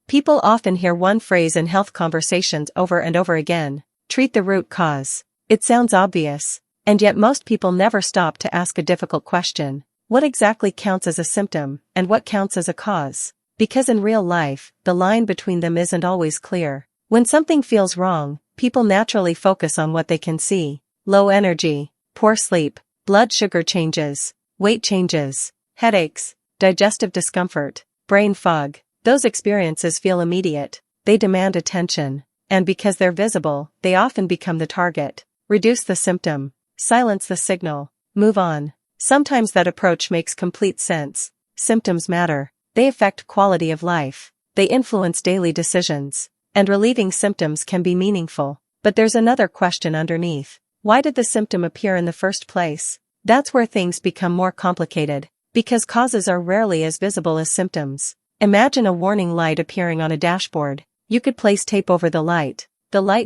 People often hear one phrase in health conversations over and over again: treat the root cause. It sounds obvious, and yet most people never stop to ask a difficult question. What exactly counts as a symptom, and what counts as a cause? Because in real life, the line between them isn't always clear. When something feels wrong, people naturally focus on what they can see: low energy, poor sleep, blood sugar changes, weight changes, headaches, digestive discomfort, brain fog. Those experiences feel immediate, they demand attention, and because they're visible, they often become the target. Reduce the symptom, silence the signal, move on. Sometimes that approach makes complete sense. Symptoms matter. They affect quality of life. They influence daily decisions. And relieving symptoms can be meaningful. But there's another question underneath. Why did the symptom appear in the first place? That's where things become more complicated. Because causes are rarely as visible as symptoms. Imagine a warning light appearing on a dashboard. You could place tape over the light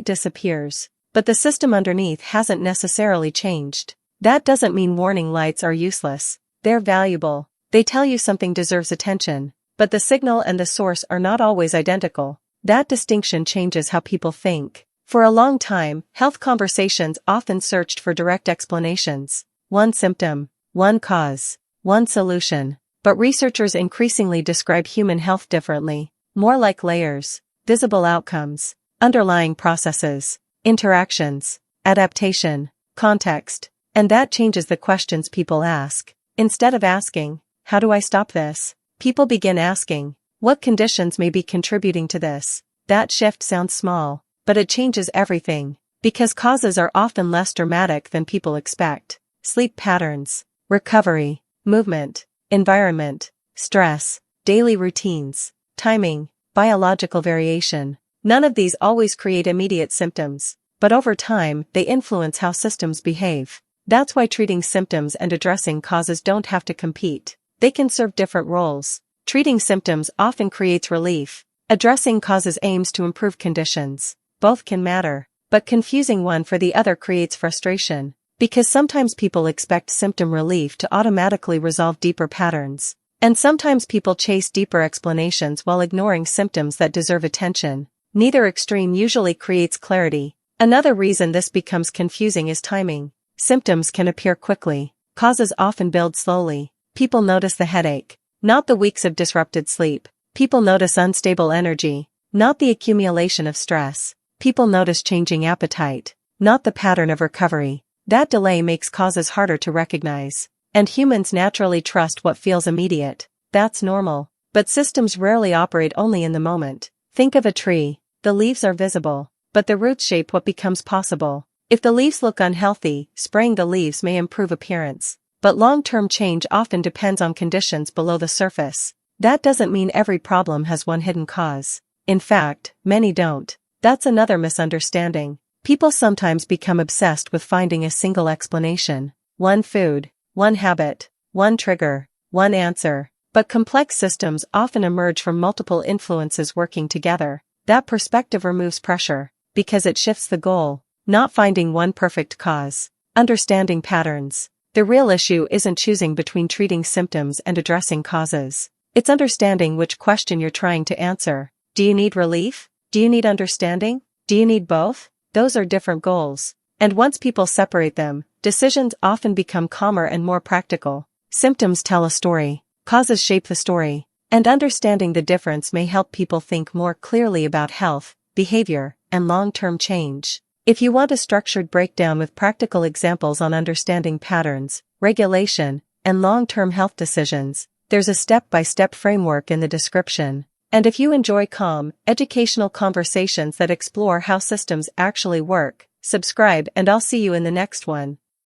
disappears. But the system underneath hasn't necessarily changed. That doesn't mean warning lights are useless. They're valuable. They tell you something deserves attention. But the signal and the source are not always identical. That distinction changes how people think. For a long time, health conversations often searched for direct explanations. One symptom, one cause, one solution. But researchers increasingly describe human health differently, more like layers, visible outcomes, underlying processes, interactions, adaptation, context. And that changes the questions people ask. Instead of asking, how do I stop this? People begin asking, what conditions may be contributing to this? That shift sounds small, but it changes everything. Because causes are often less dramatic than people expect. Sleep patterns, recovery, movement, environment, stress, daily routines, timing, biological variation. None of these always create immediate symptoms, but over time, they influence how systems behave. That's why treating symptoms and addressing causes don't have to compete. They can serve different roles. Treating symptoms often creates relief. Addressing causes aims to improve conditions. Both can matter, but confusing one for the other creates frustration. Because sometimes people expect symptom relief to automatically resolve deeper patterns. And sometimes people chase deeper explanations while ignoring symptoms that deserve attention. Neither extreme usually creates clarity. Another reason this becomes confusing is timing. Symptoms can appear quickly. Causes often build slowly. People notice the headache, not the weeks of disrupted sleep. People notice unstable energy, not the accumulation of stress. People notice changing appetite, not the pattern of recovery. That delay makes causes harder to recognize. And humans naturally trust what feels immediate. That's normal. But systems rarely operate only in the moment. Think of a tree. The leaves are visible, but the roots shape what becomes possible. If the leaves look unhealthy, spraying the leaves may improve appearance. But long-term change often depends on conditions below the surface. That doesn't mean every problem has one hidden cause. In fact, many don't. That's another misunderstanding. People sometimes become obsessed with finding a single explanation. One food, one habit, one trigger, one answer. But complex systems often emerge from multiple influences working together. That perspective removes pressure, because it shifts the goal. Not finding one perfect cause. Understanding patterns. The real issue isn't choosing between treating symptoms and addressing causes. It's understanding which question you're trying to answer. Do you need relief? Do you need understanding? Do you need both? Those are different goals. And once people separate them, decisions often become calmer and more practical. Symptoms tell a story. Causes shape the story. And understanding the difference may help people think more clearly about health, behavior, and long-term change. If you want a structured breakdown with practical examples on understanding patterns, regulation, and long-term health decisions, there's a step-by-step framework in the description. And if you enjoy calm, educational conversations that explore how systems actually work, subscribe and I'll see you in the next one.